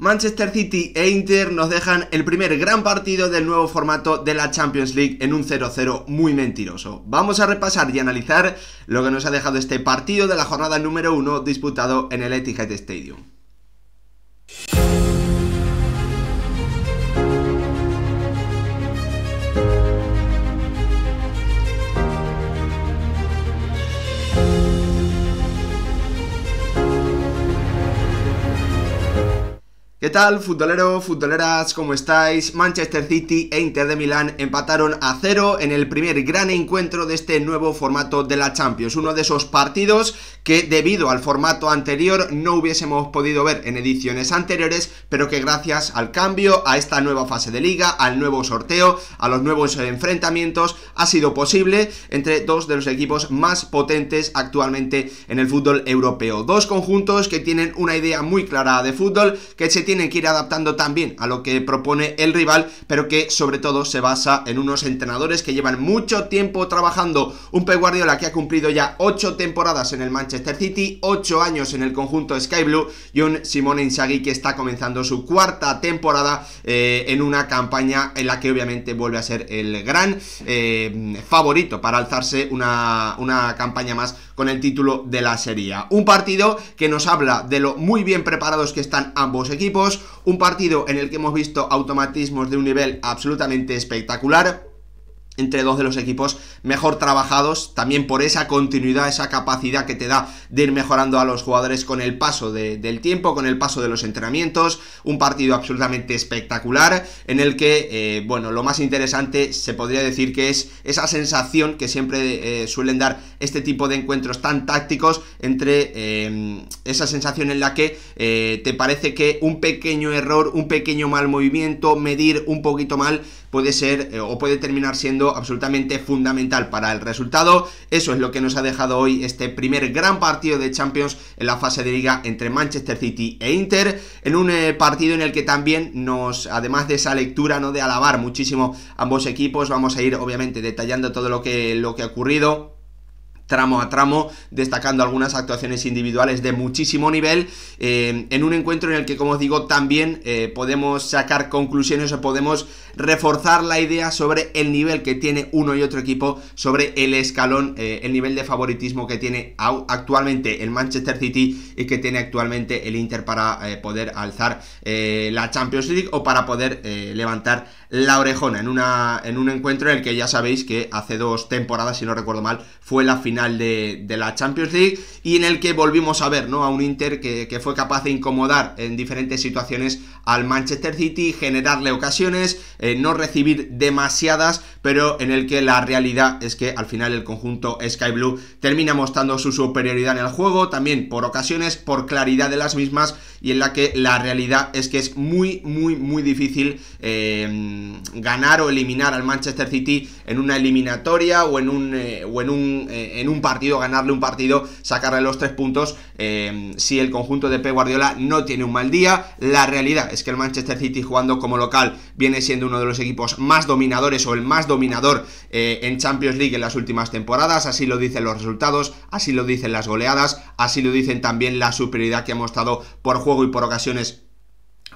Manchester City e Inter nos dejan el primer gran partido del nuevo formato de la Champions League en un 0-0 muy mentiroso. Vamos a repasar y analizar lo que nos ha dejado este partido de la jornada número 1 disputado en el Etihad Stadium. ¿Qué tal, futbolero, futboleras? ¿Cómo estáis? Manchester City e Inter de Milán empataron a 0 en el primer gran encuentro de este nuevo formato de la Champions. Uno de esos partidos que debido al formato anterior no hubiésemos podido ver en ediciones anteriores, pero que gracias al cambio, a esta nueva fase de liga, al nuevo sorteo, a los nuevos enfrentamientos, ha sido posible entre dos de los equipos más potentes actualmente en el fútbol europeo. Dos conjuntos que tienen una idea muy clara de fútbol, que se tienen que ir adaptando también a lo que propone el rival, pero que sobre todo se basa en unos entrenadores que llevan mucho tiempo trabajando. Un Pep Guardiola que ha cumplido ya 8 temporadas en el Manchester City, 8 años en el conjunto Sky Blue, y un Simone Inzaghi que está comenzando su cuarta temporada en una campaña en la que obviamente vuelve a ser el gran favorito para alzarse una campaña más con el título de la Serie A. Un partido que nos habla de lo muy bien preparados que están ambos equipos, un partido en el que hemos visto automatismos de un nivel absolutamente espectacular entre dos de los equipos mejor trabajados, también por esa continuidad, esa capacidad que te da de ir mejorando a los jugadores con el paso del tiempo, con el paso de los entrenamientos. Un partido absolutamente espectacular en el que, bueno, lo más interesante se podría decir que es esa sensación que siempre suelen dar este tipo de encuentros tan tácticos, entre esa sensación en la que te parece que un pequeño error, un pequeño mal movimiento, medir un poquito mal, puede ser o puede terminar siendo absolutamente fundamental para el resultado. Eso es lo que nos ha dejado hoy este primer gran partido de Champions en la fase de liga entre Manchester City e Inter, en un partido en el que también además de esa lectura, ¿no?, de alabar muchísimo ambos equipos, vamos a ir obviamente detallando todo lo que ha ocurrido tramo a tramo, destacando algunas actuaciones individuales de muchísimo nivel, en un encuentro en el que, como os digo, también podemos sacar conclusiones o podemos reforzar la idea sobre el nivel que tiene uno y otro equipo, sobre el escalón, el nivel de favoritismo que tiene actualmente el Manchester City y que tiene actualmente el Inter para poder alzar la Champions League o para poder levantar la orejona en un encuentro en el que ya sabéis que hace 2 temporadas, si no recuerdo mal, fue la final de la Champions League, y en el que volvimos a ver, ¿no?, a un Inter que fue capaz de incomodar en diferentes situaciones al Manchester City, generarle ocasiones, no recibir demasiadas, pero en el que la realidad es que al final el conjunto Sky Blue termina mostrando su superioridad en el juego, también por ocasiones, por claridad de las mismas, y en la que la realidad es que es muy difícil ganar o eliminar al Manchester City en una eliminatoria o en un partido, ganarle un partido, sacarle los 3 puntos, si el conjunto de Pep Guardiola no tiene un mal día. La realidad es que el Manchester City, jugando como local, viene siendo uno de los equipos más dominadores o el más dominador en Champions League en las últimas temporadas. Así lo dicen los resultados, así lo dicen las goleadas, así lo dicen también la superioridad que ha mostrado por juego y por ocasiones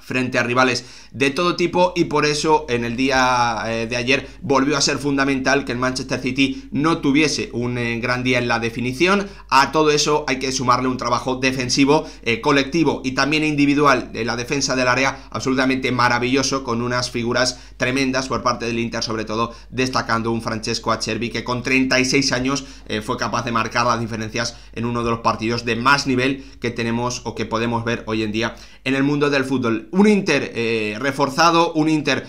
frente a rivales de todo tipo, y por eso en el día de ayer volvió a ser fundamental que el Manchester City no tuviese un gran día en la definición. A todo eso hay que sumarle un trabajo defensivo, colectivo y también individual de la defensa del área absolutamente maravilloso, con unas figuras tremendas por parte del Inter, sobre todo destacando un Francesco Acerbi que con 36 años fue capaz de marcar las diferencias en uno de los partidos de más nivel que tenemos o que podemos ver hoy en día en el mundo del fútbol. Un Inter reforzado, un Inter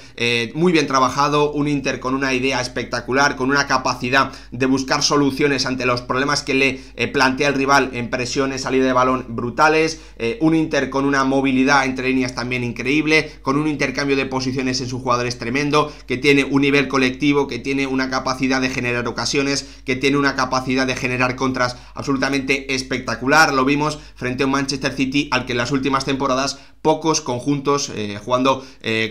muy bien trabajado, un Inter con una idea espectacular, con una capacidad de buscar soluciones ante los problemas que le plantea el rival en presiones, salida de balón brutales, un Inter con una movilidad entre líneas también increíble, con un intercambio de posiciones en sus jugadores tremendo, que tiene un nivel colectivo, que tiene una capacidad de generar ocasiones, que tiene una capacidad de generar contras absolutamente espectacular. Lo vimos frente a un Manchester City al que en las últimas temporadas pocos conjuntos jugando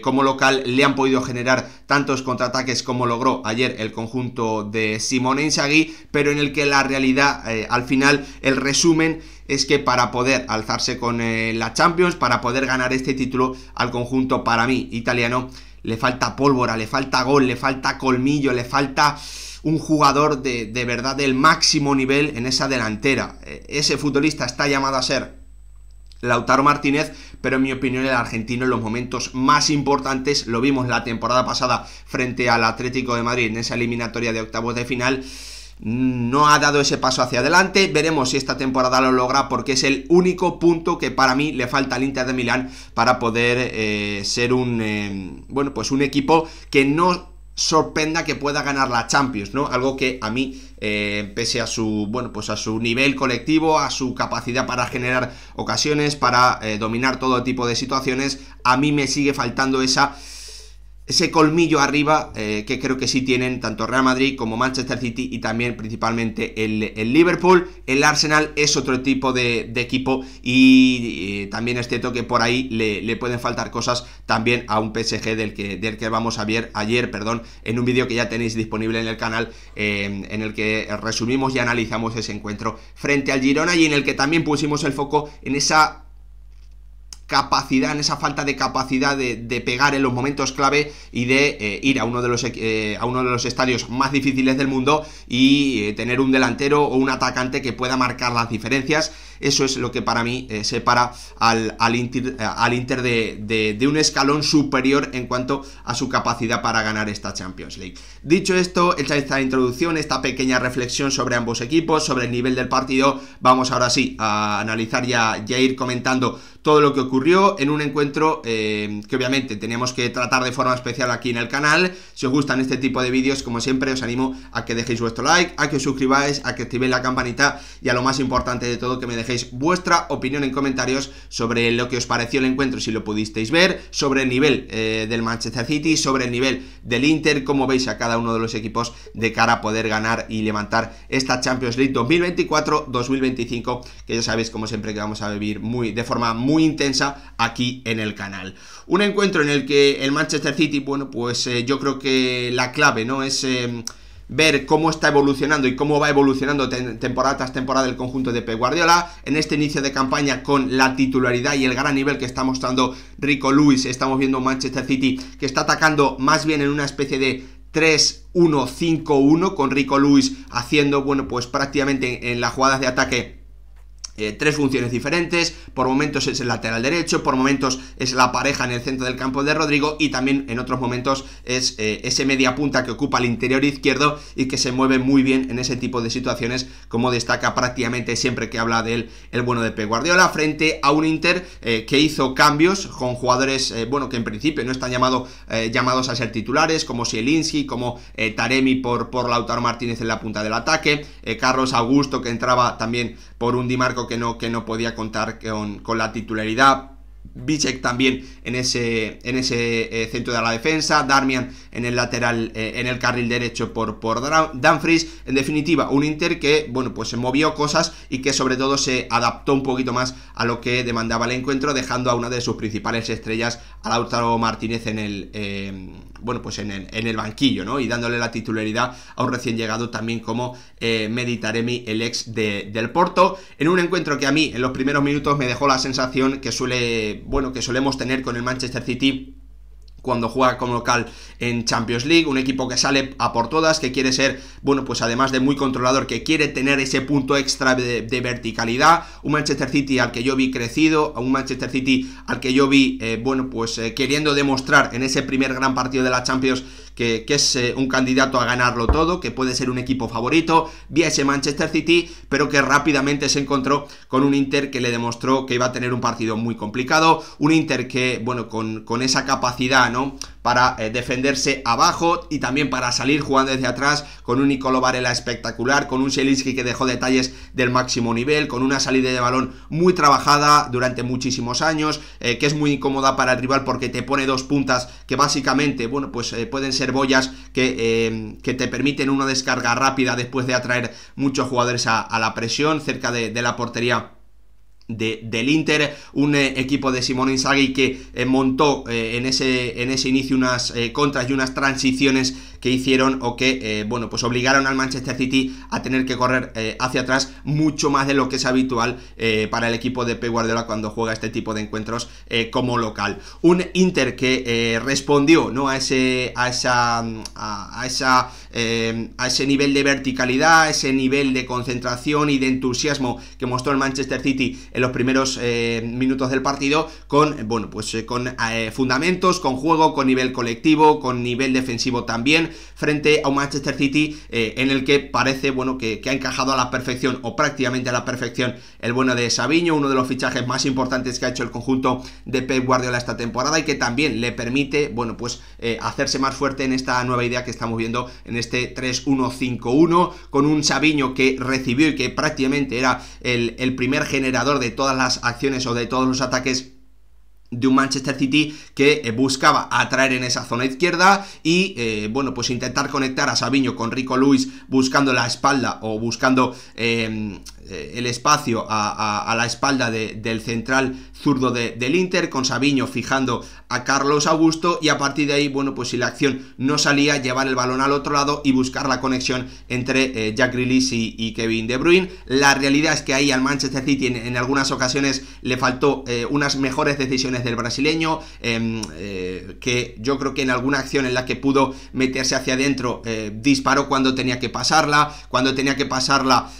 como local le han podido generar tantos contraataques como logró ayer el conjunto de Simone Inzaghi, pero en el que la realidad, al final, el resumen es que para poder alzarse con la Champions, para poder ganar este título al conjunto, para mí, italiano, le falta pólvora, le falta gol, le falta colmillo, le falta un jugador de verdad del máximo nivel en esa delantera. Ese futbolista está llamado a ser Lautaro Martínez, pero en mi opinión el argentino en los momentos más importantes, lo vimos la temporada pasada frente al Atlético de Madrid en esa eliminatoria de octavos de final, no ha dado ese paso hacia adelante. Veremos si esta temporada lo logra, porque es el único punto que para mí le falta al Inter de Milán para poder ser bueno, pues un equipo que no sorprenda, que pueda ganar la Champions, ¿no? Algo que a mí, pese a su, bueno, pues a su nivel colectivo, a su capacidad para generar ocasiones, para dominar todo tipo de situaciones, a mí me sigue faltando ese colmillo arriba que creo que sí tienen tanto Real Madrid como Manchester City y también principalmente el Liverpool. El Arsenal es otro tipo de equipo y también es cierto que por ahí le pueden faltar cosas también a un PSG del que vamos a ver ayer, en un vídeo que ya tenéis disponible en el canal, en el que resumimos y analizamos ese encuentro frente al Girona y en el que también pusimos el foco en esa capacidad, en esa falta de capacidad de pegar en los momentos clave y de ir a uno de los estadios más difíciles del mundo y tener un delantero o un atacante que pueda marcar las diferencias. Eso es lo que para mí separa al Inter de un escalón superior en cuanto a su capacidad para ganar esta Champions League. Dicho esto, hecha esta introducción, esta pequeña reflexión sobre ambos equipos, sobre el nivel del partido, vamos ahora sí a analizar ya ir comentando todo lo que ocurrió en un encuentro que obviamente teníamos que tratar de forma especial aquí en el canal. Si os gustan este tipo de vídeos, como siempre, os animo a que dejéis vuestro like, a que os suscribáis, a que activéis la campanita y a lo más importante de todo, que me dejéis vuestra opinión en comentarios sobre lo que os pareció el encuentro, si lo pudisteis ver, sobre el nivel del Manchester City, sobre el nivel del Inter, cómo veis a cada uno de los equipos de cara a poder ganar y levantar esta Champions League 2024-2025, que ya sabéis, como siempre, que vamos a vivir de forma muy intensa aquí en el canal. Un encuentro en el que el Manchester City, bueno, pues yo creo que la clave, ¿no?, es ver cómo está evolucionando y cómo va evolucionando temporada tras temporada el conjunto de Pep Guardiola. En este inicio de campaña, con la titularidad y el gran nivel que está mostrando Rico Lewis, estamos viendo un Manchester City que está atacando más bien en una especie de 3-1-5-1, con Rico Lewis haciendo, bueno, pues prácticamente en las jugadas de ataque tres funciones diferentes. Por momentos es el lateral derecho, por momentos es la pareja en el centro del campo de Rodrigo y también en otros momentos es ese media punta que ocupa el interior izquierdo y que se mueve muy bien en ese tipo de situaciones, como destaca prácticamente siempre que habla de él el bueno de Pep Guardiola, frente a un Inter que hizo cambios con jugadores bueno, que en principio no están llamados a ser titulares, como Zielinski, como Taremi por Lautaro Martínez en la punta del ataque, Carlos Augusto, que entraba también por un Di Marco que no podía contar con la titularidad, Bicek también en ese centro de la defensa, Darmian en el lateral, en el carril derecho por Dumfries. En definitiva, un Inter que, bueno, pues se movió cosas y que sobre todo se adaptó un poquito más a lo que demandaba el encuentro, dejando a una de sus principales estrellas, a Lautaro Martínez, en el banquillo, ¿no? Y dándole la titularidad a un recién llegado también como Mehdi Taremi, el ex del Porto, en un encuentro que a mí en los primeros minutos me dejó la sensación que solemos tener con el Manchester City cuando juega como local en Champions League, un equipo que sale a por todas, que quiere ser, bueno, pues además de muy controlador, que quiere tener ese punto extra de verticalidad, un Manchester City al que yo vi crecido, un Manchester City al que yo vi, queriendo demostrar en ese primer gran partido de la Champions que es un candidato a ganarlo todo, que puede ser un equipo favorito. Vi a ese Manchester City, pero que rápidamente se encontró con un Inter que le demostró que iba a tener un partido muy complicado, un Inter que, bueno, con esa capacidad, ¿no?, para defenderse abajo y también para salir jugando desde atrás, con un Nicolo Varela espectacular, con un Zielinski que dejó detalles del máximo nivel, con una salida de balón muy trabajada durante muchísimos años, que es muy incómoda para el rival porque te pone dos puntas que básicamente, bueno, pues pueden ser boyas que te permiten una descarga rápida después de atraer muchos jugadores a la presión cerca de la portería del Inter, un equipo de Simone Inzaghi que montó en ese inicio unas contras y unas transiciones que hicieron o que, bueno, pues obligaron al Manchester City a tener que correr hacia atrás mucho más de lo que es habitual para el equipo de Pep Guardiola cuando juega este tipo de encuentros como local. Un Inter que respondió, ¿no?, a ese nivel de verticalidad, a ese nivel de concentración y de entusiasmo que mostró el Manchester City en los primeros minutos del partido, con, bueno, pues con fundamentos, con juego, con nivel colectivo, con nivel defensivo también, frente a un Manchester City en el que parece, bueno, que ha encajado a la perfección o prácticamente a la perfección el bueno de Savinho, uno de los fichajes más importantes que ha hecho el conjunto de Pep Guardiola esta temporada y que también le permite, bueno, pues hacerse más fuerte en esta nueva idea que estamos viendo en este 3-1-5-1, con un Savinho que recibió y que prácticamente era el primer generador de todas las acciones o de todos los ataques de un Manchester City que buscaba atraer en esa zona izquierda y bueno, pues intentar conectar a Savinho con Rico Lewis buscando la espalda o buscando el espacio a la espalda del central zurdo del Inter, con Savinho fijando a Carlos Augusto, y a partir de ahí, bueno, pues si la acción no salía, llevar el balón al otro lado y buscar la conexión entre Jack Grealish y Kevin De Bruyne. La realidad es que ahí al Manchester City en algunas ocasiones le faltó unas mejores decisiones del brasileño, que yo creo que en alguna acción en la que pudo meterse hacia adentro disparó cuando tenía que pasarla,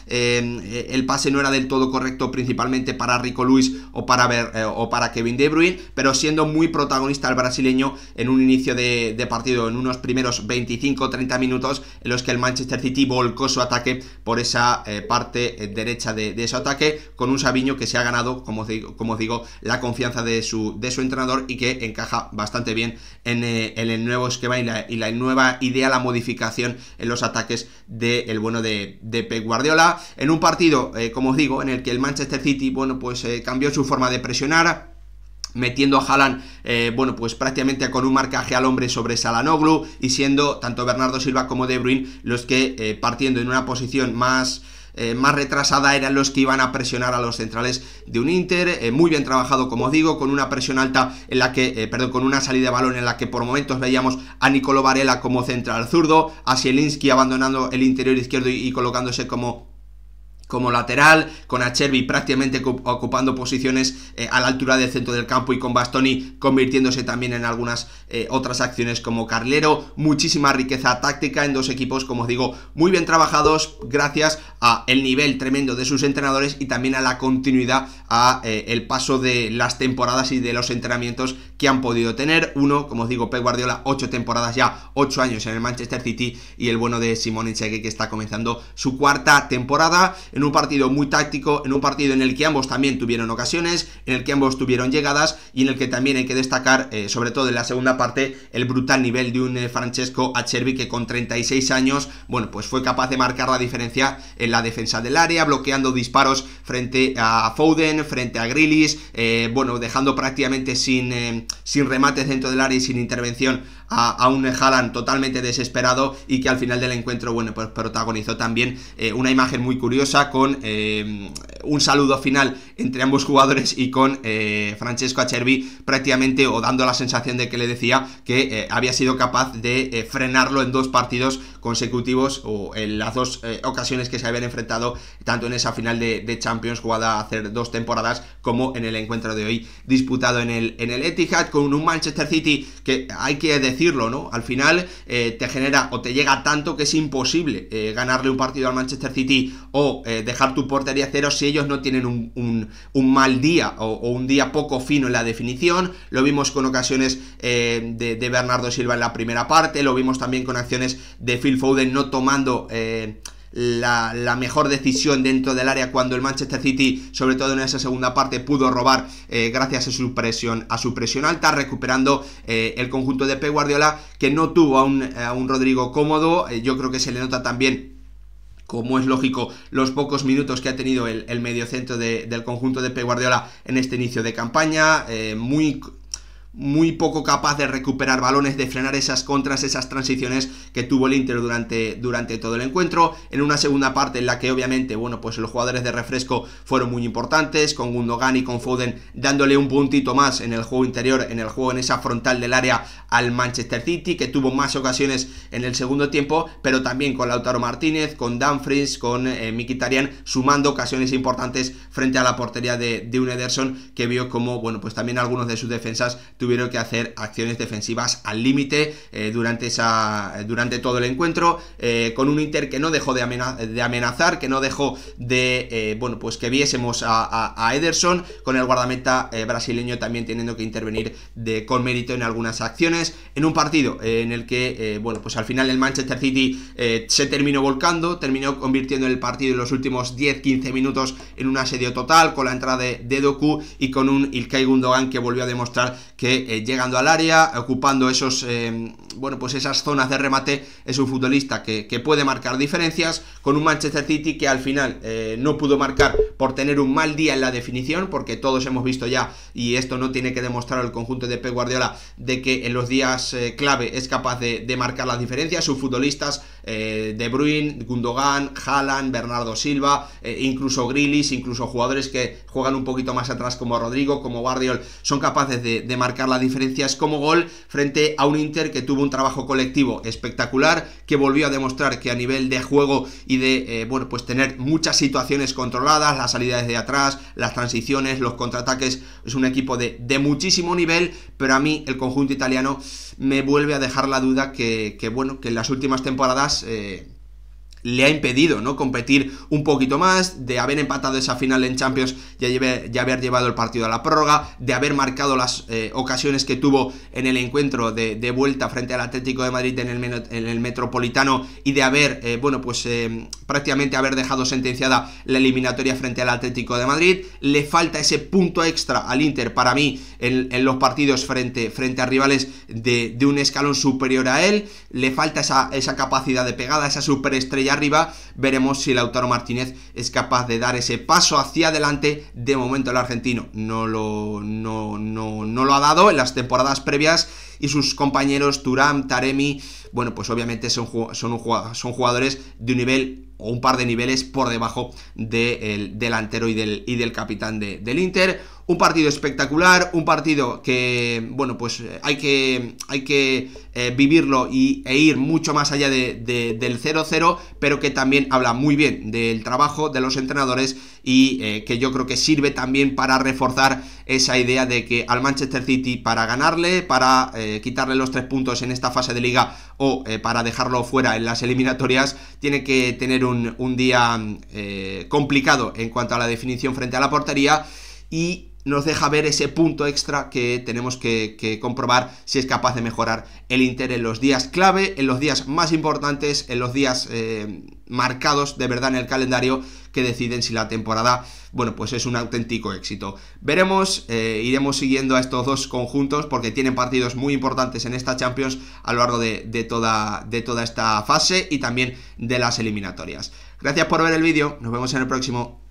el pase no era del todo correcto, principalmente para Rico Lewis o para Kevin De Bruyne, pero siendo muy protagonista el brasileño en un inicio de partido, en unos primeros 25-30 minutos en los que el Manchester City volcó su ataque por esa parte derecha de su ataque, con un Savinho que se ha ganado, como digo, la confianza de su entrenador y que encaja bastante bien en el nuevo esquema y la nueva idea, la modificación en los ataques del bueno de Pep Guardiola, en un partido, como os digo, en el que el Manchester City, bueno, pues cambió su forma de presionar, metiendo a Haaland, bueno, pues prácticamente con un marcaje al hombre sobre Çalhanoğlu, y siendo tanto Bernardo Silva como De Bruyne los que, partiendo en una posición más retrasada, eran los que iban a presionar a los centrales de un Inter, muy bien trabajado, como os digo, con una presión alta en la que, con una salida de balón en la que por momentos veíamos a Nicolo Varela como central zurdo, a Zielinski abandonando el interior izquierdo y colocándose como lateral, con Acerbi prácticamente ocupando posiciones a la altura del centro del campo y con Bastoni convirtiéndose también en algunas otras acciones como carrilero. Muchísima riqueza táctica en dos equipos, como os digo, muy bien trabajados gracias a el nivel tremendo de sus entrenadores y también a la continuidad, a el paso de las temporadas y de los entrenamientos que han podido tener. Uno, como os digo, Pep Guardiola, 8 temporadas ya, 8 años en el Manchester City, y el bueno de Simone Inzaghi, que está comenzando su 4ª temporada, en un partido muy táctico, en un partido en el que ambos también tuvieron ocasiones, en el que ambos tuvieron llegadas y en el que también hay que destacar, sobre todo en la segunda parte, el brutal nivel de un Francesco Acerbi, que con 36 años, bueno, pues fue capaz de marcar la diferencia en la defensa del área, bloqueando disparos frente a Foden, frente a Grealish, bueno, dejando prácticamente sin remates dentro del área y sin intervención a un Haaland totalmente desesperado, y que al final del encuentro, bueno, pues protagonizó también una imagen muy curiosa con un saludo final entre ambos jugadores y con Francesco Acerbi prácticamente, o dando la sensación de que le decía que había sido capaz de frenarlo en 2 partidos consecutivos, o en las 2 ocasiones que se habían enfrentado, tanto en esa final de Champions jugada hace 2 temporadas como en el encuentro de hoy disputado en el Etihad, con un Manchester City que, hay que decirlo, ¿no?, al final te genera o te llega tanto que es imposible ganarle un partido al Manchester City o dejar tu portería a cero si ellos no tienen un mal día o un día poco fino en la definición. Lo vimos con ocasiones de Bernardo Silva en la primera parte, lo vimos también con acciones de Phil Foden no tomando la mejor decisión dentro del área, cuando el Manchester City, sobre todo en esa segunda parte, pudo robar gracias a su presión alta, recuperando el conjunto de Pep Guardiola, que no tuvo a un Rodrigo cómodo. Yo creo que se le nota también, como es lógico, los pocos minutos que ha tenido el mediocentro del conjunto de Pep Guardiola en este inicio de campaña, muy poco capaz de recuperar balones, de frenar esas contras, esas transiciones que tuvo el Inter durante todo el encuentro, en una segunda parte en la que obviamente, bueno, pues los jugadores de refresco fueron muy importantes, con Gundogan y con Foden dándole un puntito más en el juego interior, en esa frontal del área al Manchester City, que tuvo más ocasiones en el segundo tiempo, pero también con Lautaro Martínez, con Dumfries, con Mkhitaryan, sumando ocasiones importantes frente a la portería de un Ederson, que vio como, bueno, pues también algunos de sus defensas tuvieron que hacer acciones defensivas al límite durante todo el encuentro, con un Inter que no dejó de amenazar, que no dejó de, bueno, pues que viésemos a Ederson, con el guardameta brasileño también teniendo que intervenir con mérito en algunas acciones, en un partido en el que, bueno, pues al final el Manchester City se terminó volcando, terminó convirtiendo el partido en los últimos 10-15 minutos en un asedio total, con la entrada de Doku y con un Ilkay Gundogan que volvió a demostrar que llegando al área, ocupando bueno, pues esas zonas de remate, es un futbolista que puede marcar diferencias, con un Manchester City que al final no pudo marcar por tener un mal día en la definición, porque todos hemos visto ya, y esto no tiene que demostrar el conjunto de Pep Guardiola, de que en los días clave es capaz de marcar las diferencias. Sus futbolistas, De Bruyne, Gundogan, Haaland, Bernardo Silva, incluso Grealish, incluso jugadores que juegan un poquito más atrás como Rodrigo, como Guardiola, son capaces de marcar las diferencias como gol frente a un Inter que tuvo un trabajo colectivo espectacular, que volvió a demostrar que a nivel de juego y de, bueno, pues tener muchas situaciones controladas, las salidas desde atrás, las transiciones, los contraataques, es un equipo de muchísimo nivel, pero a mí el conjunto italiano me vuelve a dejar la duda que bueno, que en las últimas temporadas le ha impedido, ¿no?, competir un poquito más, de haber empatado esa final en Champions, ya haber llevado el partido a la prórroga, de haber marcado las ocasiones que tuvo en el encuentro de vuelta frente al Atlético de Madrid en el Metropolitano, y de haber, bueno, pues prácticamente haber dejado sentenciada la eliminatoria frente al Atlético de Madrid. Le falta ese punto extra al Inter, para mí, en los partidos frente a rivales de un escalón superior a él. Le falta esa capacidad de pegada, esa superestrella arriba. Veremos si Lautaro Martínez es capaz de dar ese paso hacia adelante. De momento el argentino no lo ha dado en las temporadas previas, y sus compañeros Thuram, Taremi, bueno, pues obviamente son jugadores de un nivel o un par de niveles por debajo del delantero y del capitán del Inter. Un partido espectacular, un partido que, bueno, pues hay que vivirlo e ir mucho más allá del 0-0, pero que también habla muy bien del trabajo de los entrenadores, y que yo creo que sirve también para reforzar esa idea de que al Manchester City, para ganarle, para quitarle los 3 puntos en esta fase de liga, o para dejarlo fuera en las eliminatorias, tiene que tener un día complicado en cuanto a la definición frente a la portería, y nos deja ver ese punto extra que tenemos que comprobar si es capaz de mejorar el Inter en los días clave, en los días más importantes, en los días marcados de verdad en el calendario, que deciden si la temporada, bueno, pues es un auténtico éxito. Veremos, iremos siguiendo a estos dos conjuntos, porque tienen partidos muy importantes en esta Champions a lo largo de toda esta fase, y también de las eliminatorias. Gracias por ver el vídeo, nos vemos en el próximo.